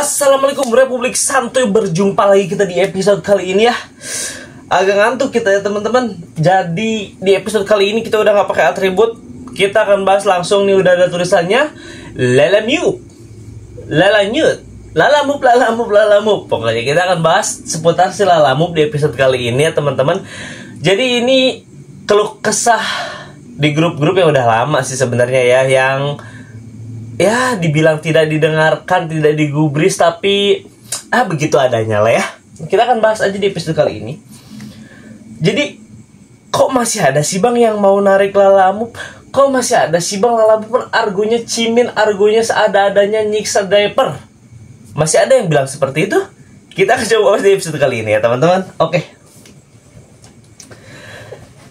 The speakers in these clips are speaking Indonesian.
Assalamualaikum Republik Santuy, berjumpa lagi kita di episode kali ini ya. Agak ngantuk kita ya teman-teman. Jadi di episode kali ini kita udah nggak pakai atribut. Kita akan bahas langsung nih, udah ada tulisannya Lalamute, Lalamute. Pokoknya kita akan bahas seputar si Lalamute di episode kali ini ya teman-teman. Jadi ini keluh kesah di grup-grup yang udah lama sih sebenarnya ya, yang ya dibilang tidak didengarkan, tidak digubris, tapi begitu adanya lah ya. Kita akan bahas aja di episode kali ini. Jadi kok masih ada sih bang yang mau narik Lalamute? Kok masih ada sih bang Lalamute pun argonya cimin, argonya seada-adanya, nyiksa diaper? Masih ada yang bilang seperti itu? Kita akan coba bahas di episode kali ini ya teman-teman. Oke.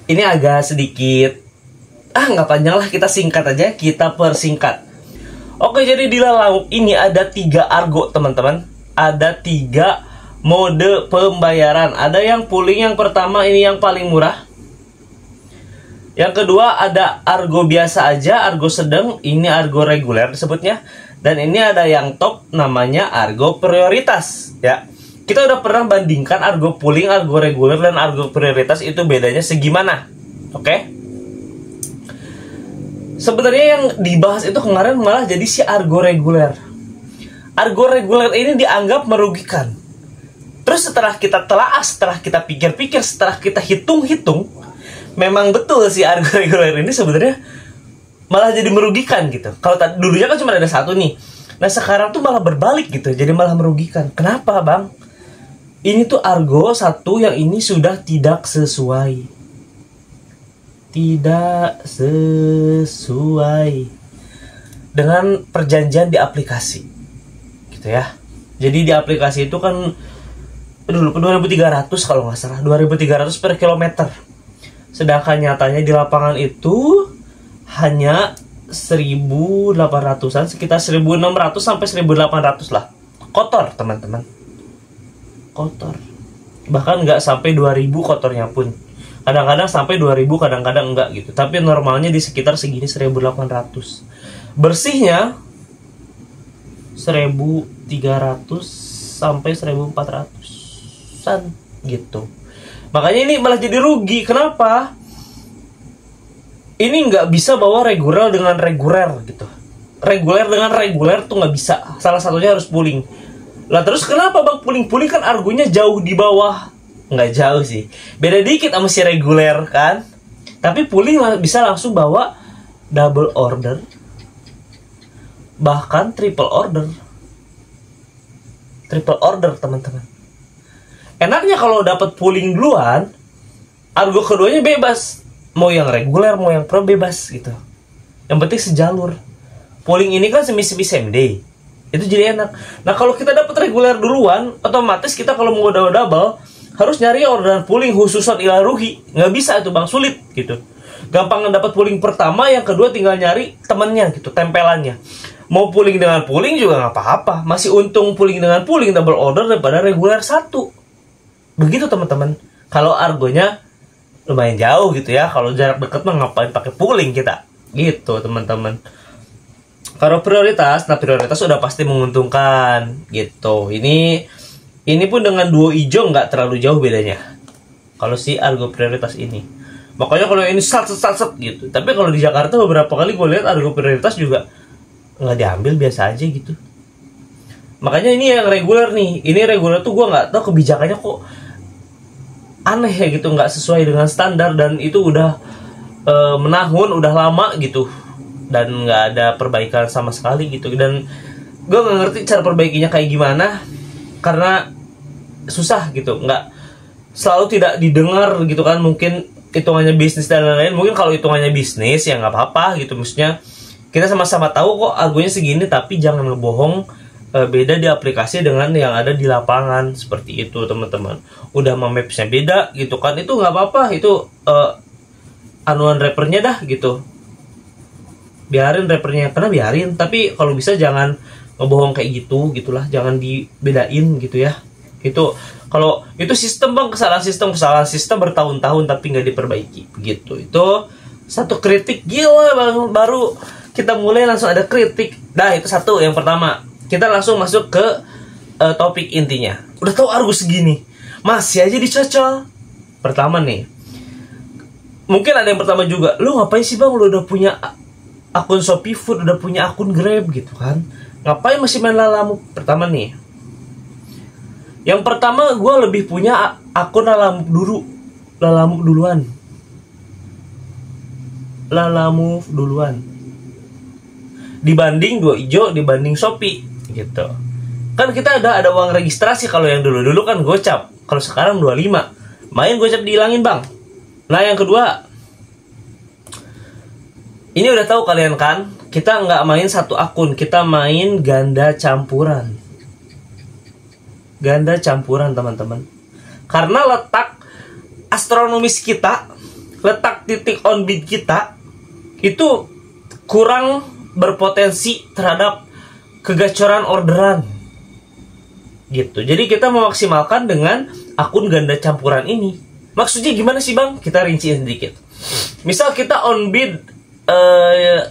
Ini agak sedikit nggak panjang lah, kita singkat aja, kita persingkat. Oke, jadi di Lalamute ini ada 3 argo teman-teman. Ada 3 mode pembayaran. Ada yang pooling, yang pertama ini yang paling murah. Yang kedua ada argo biasa aja, argo sedang, ini argo reguler disebutnya. Dan ini ada yang top, namanya argo prioritas ya. Kita udah pernah bandingkan argo pooling, argo reguler, dan argo prioritas itu bedanya segimana. Oke. Sebenarnya yang dibahas itu kemarin malah jadi si argo reguler. Argo reguler ini dianggap merugikan. Terus setelah kita telaah, setelah kita pikir-pikir, setelah kita hitung-hitung, memang betul si argo reguler ini sebenarnya malah jadi merugikan gitu. Kalau dulunya kan cuma ada 1 nih. Nah sekarang tuh malah berbalik gitu, jadi malah merugikan. Kenapa bang? Ini tuh argo 1 yang ini sudah tidak sesuai. Tidak sesuai dengan perjanjian di aplikasi gitu ya. Jadi di aplikasi itu kan dulu 2.300 kalau nggak salah, 2.300 per kilometer. Sedangkan nyatanya di lapangan itu hanya 1.800-an, sekitar 1.600 sampai 1.800 lah. Kotor teman-teman, kotor. Bahkan nggak sampai 2.000 kotornya pun. Kadang-kadang sampai 2.000, kadang-kadang enggak gitu. Tapi normalnya di sekitar segini 1.800. Bersihnya 1.300 sampai 1.400-an gitu. Makanya ini malah jadi rugi. Kenapa? Ini nggak bisa bawa reguler dengan reguler gitu. Reguler dengan reguler tuh nggak bisa. Salah satunya harus pooling. Lah terus kenapa bang pooling kan argonya jauh di bawah? Nggak jauh sih, beda dikit sama si reguler kan. Tapi pooling bisa langsung bawa double order, bahkan triple order teman-teman. Enaknya kalau dapat pooling duluan, argo keduanya bebas, mau yang reguler mau yang pro bebas gitu. Yang penting sejalur. Pooling ini kan semi same day, itu jadi enak. Nah kalau kita dapat reguler duluan, otomatis kita kalau mau double harus nyari orderan pooling khususan ilaruhi. Nggak bisa itu bang, sulit gitu. Gampang dapat pooling pertama, yang kedua tinggal nyari temennya gitu, tempelannya. Mau pooling dengan pooling juga nggak apa-apa, masih untung pooling dengan pooling double order daripada reguler 1. Begitu teman-teman. Kalau argonya lumayan jauh gitu ya, kalau jarak deket mah ngapain pakai pooling kita gitu teman-teman. Kalau prioritas, nah prioritas udah pasti menguntungkan gitu. Ini pun dengan duo hijau nggak terlalu jauh bedanya kalau si argo prioritas ini. Makanya kalau ini sat gitu. Tapi kalau di Jakarta beberapa kali gue lihat argo prioritas juga nggak diambil, biasa aja gitu. Makanya ini yang reguler nih. Ini reguler tuh gue nggak tahu kebijakannya kok aneh ya gitu, nggak sesuai dengan standar, dan itu udah menahun, udah lama gitu, dan nggak ada perbaikan sama sekali gitu. Dan gue nggak ngerti cara perbaikinya kayak gimana, karena susah gitu, nggak selalu tidak didengar gitu kan. Mungkin hitungannya bisnis dan lain-lain. Mungkin kalau hitungannya bisnis ya nggak apa-apa gitu, maksudnya kita sama-sama tahu kok argonya segini, tapi jangan ngebohong. Beda di aplikasi dengan yang ada di lapangan, seperti itu teman-teman. Udah mapsnya beda gitu kan, itu nggak apa-apa, itu anuan rappernya dah gitu, biarin rappernya kena, biarin. Tapi kalau bisa jangan ngebohong kayak gitu gitulah, jangan dibedain gitu ya. Itu kalau itu sistem bang, kesalahan sistem bertahun-tahun tapi nggak diperbaiki begitu. Itu satu kritik gila bang, baru kita mulai langsung ada kritik. Nah itu satu yang pertama. Kita langsung masuk ke topik intinya. Udah tahu argo segini, masih aja dicocol. Pertama nih, mungkin ada yang pertama juga, lu ngapain sih bang, lu udah punya akun Shopee Food, udah punya akun Grab gitu kan, ngapain masih main Lalamove? Pertama nih, yang pertama gue lebih punya akun Lalamove duluan dibanding Duoijo, dibanding Shopee gitu. Kan kita ada uang registrasi. Kalau yang dulu kan gocap, kalau sekarang 25 main gocap dihilangin bang. Nah yang kedua, ini udah tahu kalian kan, kita nggak main satu akun, kita main ganda campuran teman-teman. Karena letak astronomis kita, letak titik on bid kita itu kurang berpotensi terhadap kegacoran orderan gitu. Jadi kita memaksimalkan dengan akun ganda campuran ini. Maksudnya gimana sih bang? Kita rinciin sedikit. Misal kita on bid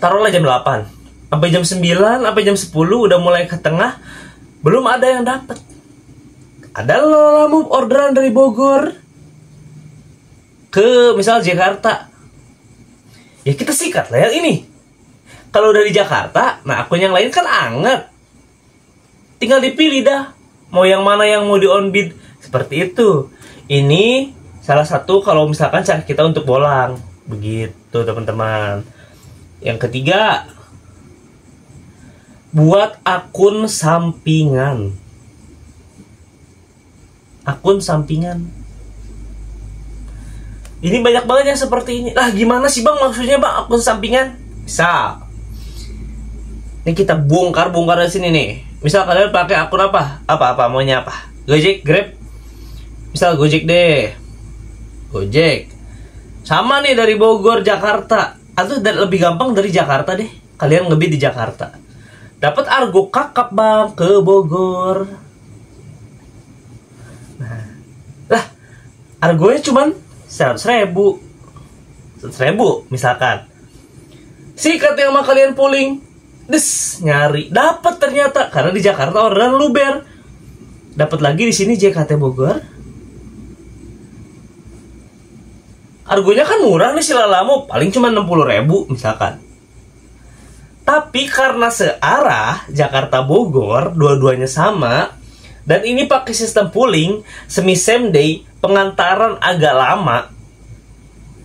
taruhlah jam 8 sampai jam 9 sampai jam 10, udah mulai ke tengah belum ada yang dapat. Ada Lalamove orderan dari Bogor ke misal Jakarta, ya kita sikat lah yang ini. Kalau dari Jakarta, nah akun yang lain kan anget, tinggal dipilih dah mau yang mana yang mau di on bid. Seperti itu. Ini salah satu kalau misalkan cara kita untuk bolang begitu teman-teman. Yang ketiga, buat akun sampingan. Ini banyak banget yang seperti ini. Lah gimana sih bang maksudnya bang akun sampingan? Misal, ini kita bongkar di sini nih. Misal kalian pakai akun apa maunya apa? Gojek, Grab. Misal Gojek deh. Gojek. Sama nih dari Bogor, Jakarta. Atau lebih gampang dari Jakarta deh. Kalian ngebid di Jakarta. Dapat argo kakap bang ke Bogor. Nah, lah argonya cuman 100.000 misalkan. Sikat yang sama kalian pooling, nyari dapat ternyata karena di Jakarta orderan luber. Dapat lagi di sini JKT Bogor. Argonya kan murah nih si Lalamove, paling cuma 60.000 misalkan. Tapi karena searah Jakarta Bogor, dua-duanya sama, dan ini pakai sistem pooling same day, pengantaran agak lama.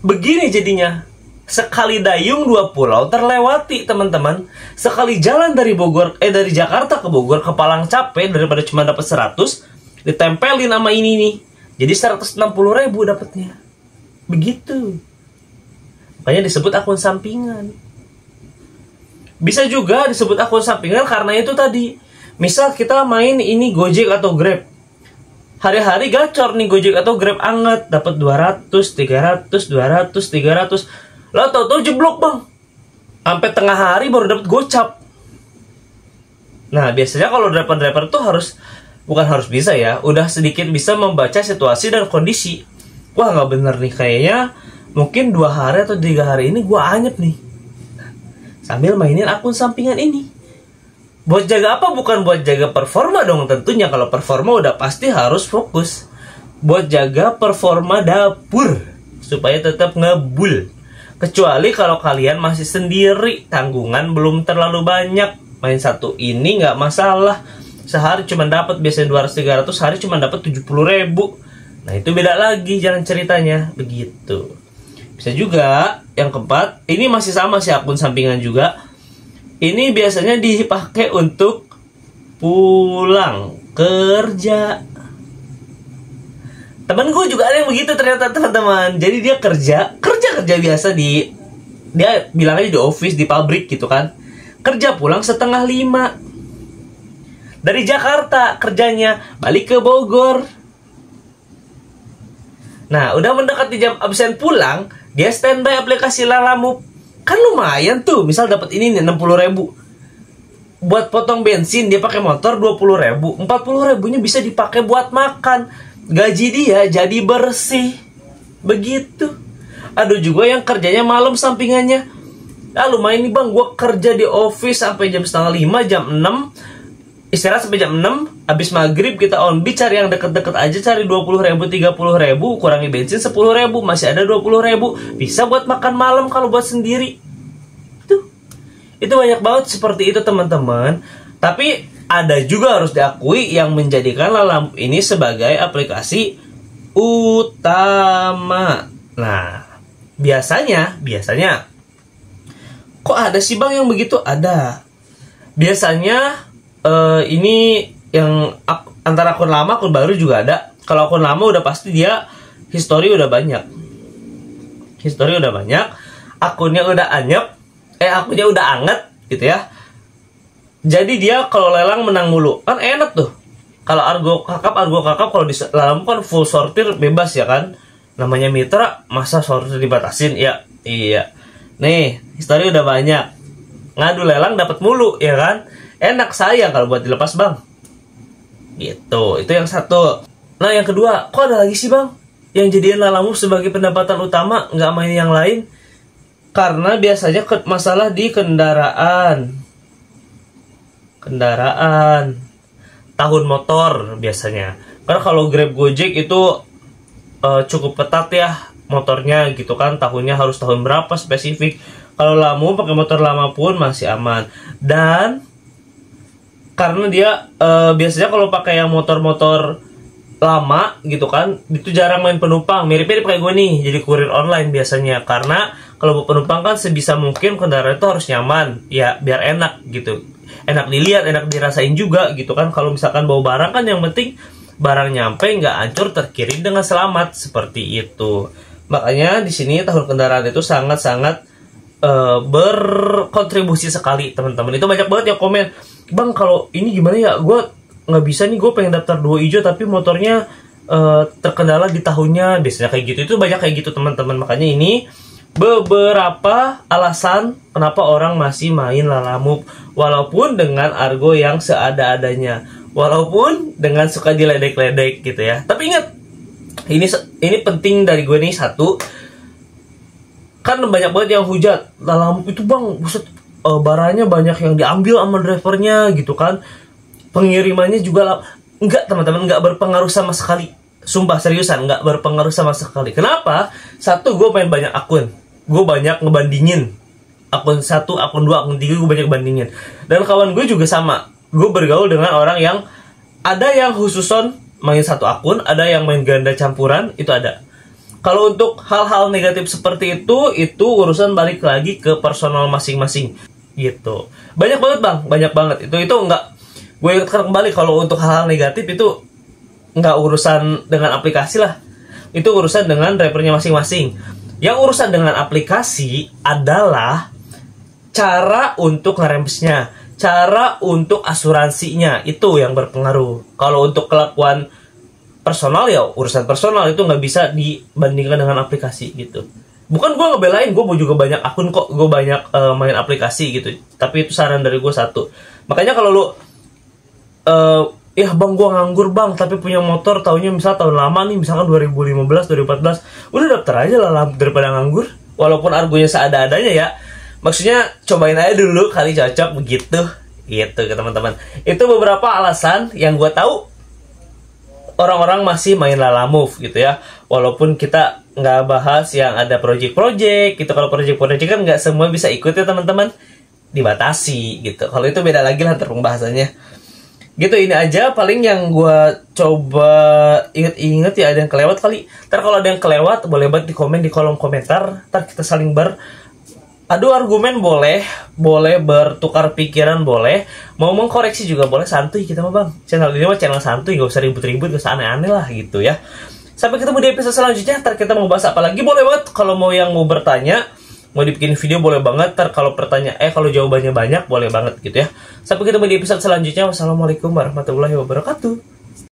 Begini jadinya, sekali dayung dua pulau terlewati teman-teman. Sekali jalan dari dari Jakarta ke Bogor, kepalang capek daripada cuma dapat 100, ditempelin sama ini nih. Jadi 160.000 dapatnya. Begitu. Makanya disebut akun sampingan. Bisa juga disebut akun sampingan karena itu tadi. Misal kita main ini Gojek atau Grab. Hari-hari gacor nih Gojek atau Grab anget, dapat 200, 300, 200, 300. Lah tau-tau jeblok bang. Sampai tengah hari baru dapat gocap. Nah, biasanya kalau driver-driver tuh bukan bisa ya, udah sedikit bisa membaca situasi dan kondisi. Wah nggak bener nih, kayaknya mungkin 2 hari atau 3 hari ini gua anyep nih. Sambil mainin akun sampingan ini. Buat jaga apa? Bukan buat jaga performa dong tentunya. Kalau performa udah pasti harus fokus. Buat jaga performa dapur supaya tetap ngebul. Kecuali kalau kalian masih sendiri, tanggungan belum terlalu banyak, main satu ini nggak masalah. Sehari cuma dapat biasanya 200-300, sehari cuma dapat 70.000. Nah itu beda lagi jalan ceritanya begitu. Bisa juga yang keempat, ini masih sama sih akun sampingan juga. Ini biasanya dipakai untuk pulang kerja. Temen gue juga ada yang begitu ternyata teman-teman. Jadi dia kerja biasa dia bilang aja di office, di pabrik gitu kan. Kerja pulang 4:30 dari Jakarta kerjanya, balik ke Bogor. Nah, udah mendekati jam absen pulang, dia standby aplikasi Lalamove. Kan lumayan tuh, misal dapat ini nih 60.000. Buat potong bensin dia pakai motor 20.000, 40.000-nya bisa dipakai buat makan. Gaji dia jadi bersih. Begitu. Ada juga yang kerjanya malam sampingannya. Ah lumayan nih bang, gue kerja di office sampai jam 4:30, jam 6 istirahat sampai jam 6, habis maghrib kita on beat, cari yang deket-deket aja, cari 20.000, 30.000, kurangi bensin 10.000, masih ada 20.000, bisa buat makan malam kalau buat sendiri. Itu banyak banget seperti itu teman-teman. Tapi ada juga harus diakui yang menjadikan Lalamove ini sebagai aplikasi utama. Nah, biasanya kok ada sih bang yang begitu? Ada. Biasanya ini yang antara akun lama, akun baru juga ada. Kalau akun lama udah pasti dia history udah banyak. Akunnya udah anyep, akunnya udah anget gitu ya. Jadi dia kalau lelang menang mulu. Kan enak tuh. Kalau argo kakap kalau di Lalamove kan full sortir bebas ya kan. Namanya mitra, masa sortir dibatasin? Ya, iya. Nih, history udah banyak. Ngadu lelang dapat mulu ya kan. Enak sayang kalau buat dilepas bang. Gitu, itu yang satu. Nah yang kedua, kok ada lagi sih bang yang jadiin Lalamove sebagai pendapatan utama, nggak main yang lain? Karena biasanya masalah di kendaraan, tahun motor biasanya. Karena kalau Grab Gojek itu cukup ketat ya motornya gitu kan, tahunnya harus tahun berapa spesifik. Kalau Lalamove pakai motor lama pun masih aman. Dan karena dia biasanya kalau pakai yang motor-motor lama gitu kan, itu jarang main penumpang. Mirip-mirip kayak gue nih, jadi kurir online biasanya. Karena kalau bawa penumpang kan sebisa mungkin kendaraan itu harus nyaman, ya biar enak gitu. Enak dilihat, enak dirasain juga gitu kan. Kalau misalkan bawa barang kan yang penting barang nyampe, nggak hancur, terkirim dengan selamat, seperti itu. Makanya di sini tahun kendaraan itu sangat-sangat berkontribusi sekali teman-teman. Itu banyak banget yang komen, bang kalau ini gimana ya, gue nggak bisa nih, gue pengen daftar 2 hijau tapi motornya terkendala di tahunnya. Biasanya kayak gitu, itu banyak kayak gitu teman-teman. Makanya ini beberapa alasan kenapa orang masih main Lalamove, walaupun dengan argo yang seada-adanya, walaupun dengan suka diledek-ledek gitu ya. Tapi ingat, ini penting dari gue nih. Satu, kan banyak banget yang hujat Lalamove itu bang, buset, barangnya banyak yang diambil sama drivernya gitu kan, pengirimannya juga enggak teman-teman, enggak berpengaruh sama sekali. Sumpah seriusan, enggak berpengaruh sama sekali. Kenapa? Satu, gue main banyak akun, gue banyak ngebandingin akun 1, akun 2, akun 3, gue banyak bandingin. Dan kawan gue juga sama, gue bergaul dengan orang yang ada yang khususon main 1 akun, ada yang main ganda campuran, itu ada. Kalau untuk hal-hal negatif seperti itu urusan balik lagi ke personal masing-masing gitu. Banyak banget bang, banyak banget. Itu enggak, gue ingatkan kembali, kalau untuk hal-hal negatif itu enggak urusan dengan aplikasi lah. Itu urusan dengan drivernya masing-masing. Yang urusan dengan aplikasi adalah cara untuk ngerembesnya, cara untuk asuransinya, itu yang berpengaruh. Kalau untuk kelakuan personal ya urusan personal, itu nggak bisa dibandingkan dengan aplikasi gitu. Bukan gue ngebelain, gue juga banyak akun kok, gue banyak main aplikasi gitu. Tapi itu saran dari gue satu. Makanya kalau lu ya bang gue nganggur bang, tapi punya motor tahunnya misal tahun lama nih, misalkan 2015, 2014, udah daftar aja lah daripada nganggur. Walaupun argonya seada-adanya ya. Maksudnya cobain aja dulu kali cocok begitu. Gitu ke teman-teman. Itu beberapa alasan yang gue tahu orang-orang masih main Lalamove gitu ya. Walaupun kita nggak bahas yang ada project-project gitu. Kalau project-project kan nggak semua bisa ikut ya teman-teman, dibatasi gitu. Kalau itu beda lagi lah pembahasannya. Gitu, ini aja paling yang gue coba inget-inget ya. Ada yang kelewat kali. Ntar kalau ada yang kelewat boleh banget di komen di kolom komentar. Ntar kita saling adu argumen boleh bertukar pikiran boleh, mau mengkoreksi juga boleh, santuy kita mah bang. Channel ini mah channel santuy, gak usah ribut-ribut, gak usah aneh-aneh lah gitu ya. Sampai ketemu di episode selanjutnya. Ntar kita mau bahas apa lagi boleh banget. Kalau mau yang mau bertanya, mau dibikin video boleh banget. Ntar kalau kalau jawabannya banyak boleh banget gitu ya. Sampai ketemu di episode selanjutnya. Wassalamualaikum warahmatullahi wabarakatuh.